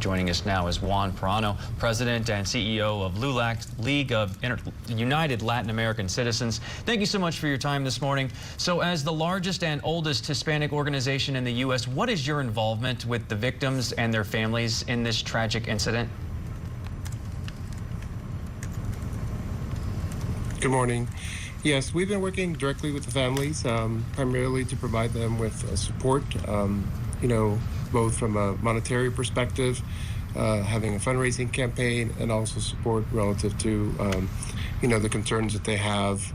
Joining us now is Juan, President and CEO of Lulac, League of United Latin American Citizens. Thank you so much for your time this morning. So as the largest and oldest Hispanic organization in the U.S., what is your involvement with the victims and their families in this tragic incident? Good morning. Yes, we've been working directly with the families, primarily to provide them with support, both from a monetary perspective, having a fundraising campaign, and also support relative to, the concerns that they have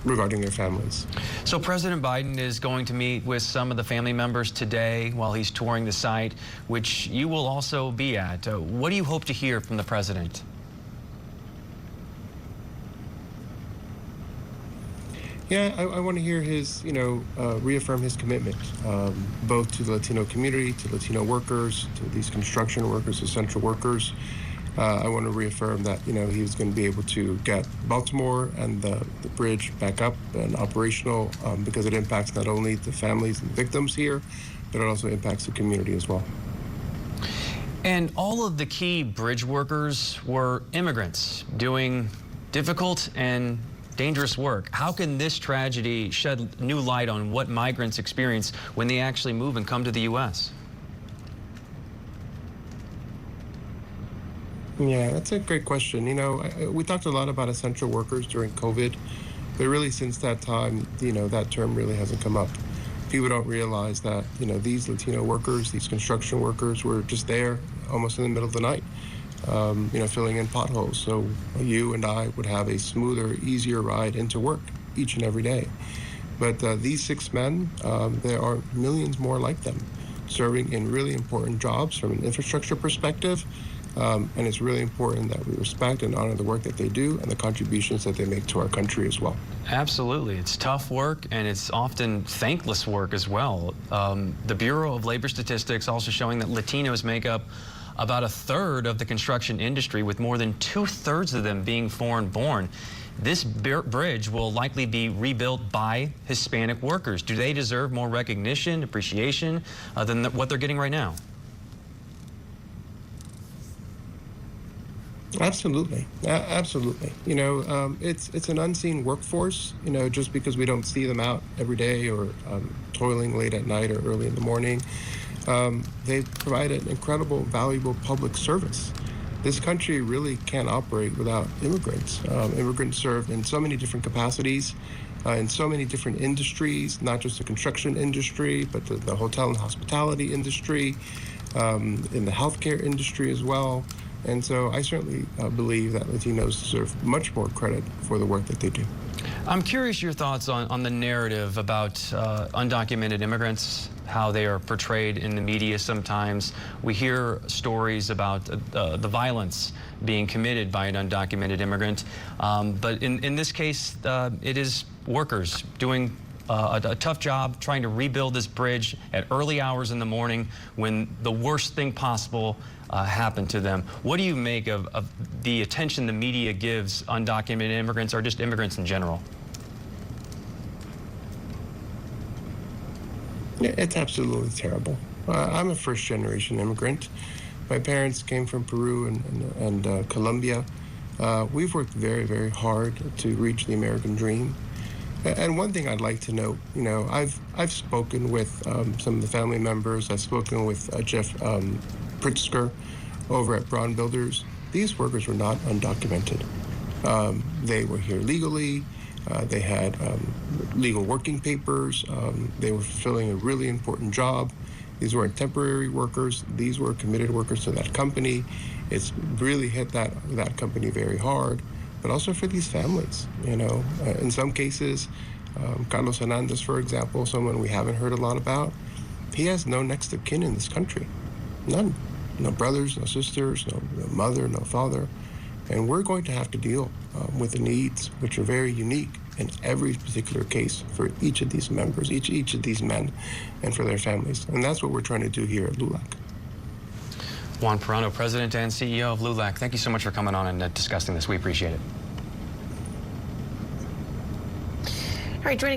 regarding their families. So President Biden is going to meet with some of the family members today while he's touring the site, which you will also be at. What do you hope to hear from the president? Yeah, I want to hear his, reaffirm his commitment, both to the Latino community, to Latino workers, to these construction workers, essential workers. I want to reaffirm that, he's going to be able to get Baltimore and the bridge back up and operational because it impacts not only the families and the victims here, but it also impacts the community as well. And all of the key bridge workers were immigrants doing difficult and dangerous work. How can this tragedy shed new light on what migrants experience when they actually move and come to the U.S.? Yeah, that's a great question. We talked a lot about essential workers during COVID, but really since that time, that term really hasn't come up. People don't realize that, these Latino workers, these construction workers were just there almost in the middle of the night. Filling in potholes. So you and I would have a smoother, easier ride into work each and every day. But these 6 men, there are millions more like them serving in really important jobs from an infrastructure perspective. And it's really important that we respect and honor the work that they do and the contributions that they make to our country as well. Absolutely. It's tough work, and it's often thankless work as well. The Bureau of Labor Statistics also showing that Latinos make up about 1/3 of the construction industry, with more than 2/3 of them being foreign-born. This bridge will likely be rebuilt by Hispanic workers. Do they deserve more recognition, appreciation than what they're getting right now? Absolutely. Absolutely. It's an unseen workforce, just because we don't see them out every day or toiling late at night or early in the morning. They provide an incredible, valuable public service. This country really can't operate without immigrants. Immigrants serve in so many different capacities, in so many different industries, not just the construction industry, but the hotel and hospitality industry, in the healthcare industry as well. And so I certainly believe that Latinos deserve much more credit for the work that they do. I'm curious your thoughts on the narrative about undocumented immigrants, how they are portrayed in the media sometimes. We hear stories about the violence being committed by an undocumented immigrant. But in this case, it is workers doing a tough job trying to rebuild this bridge at early hours in the morning when the worst thing possible happened to them. What do you make of the attention the media gives undocumented immigrants, or just immigrants in general? It's absolutely terrible. I'm a first-generation immigrant. My parents came from Peru and Colombia. We've worked very, very hard to reach the American dream. And one thing I'd like to note, I've spoken with some of the family members. I've spoken with Jeff Pritzker over at Braun Builders. These workers were not undocumented. They were here legally. They had legal working papers. They were fulfilling a really important job. These weren't temporary workers. These were committed workers to that company. It's really hit that company very hard, but also for these families. In some cases, Carlos Hernandez, for example, someone we haven't heard a lot about, he has no next of kin in this country. None. No brothers, no sisters, no mother, no father. And we're going to have to deal with the needs, which are very unique in every particular case for each of these members, each of these men, and for their families. And that's what we're trying to do here at Lulac. Juan, President and CEO of Lulac, thank you so much for coming on and discussing this. We appreciate it. All right, joining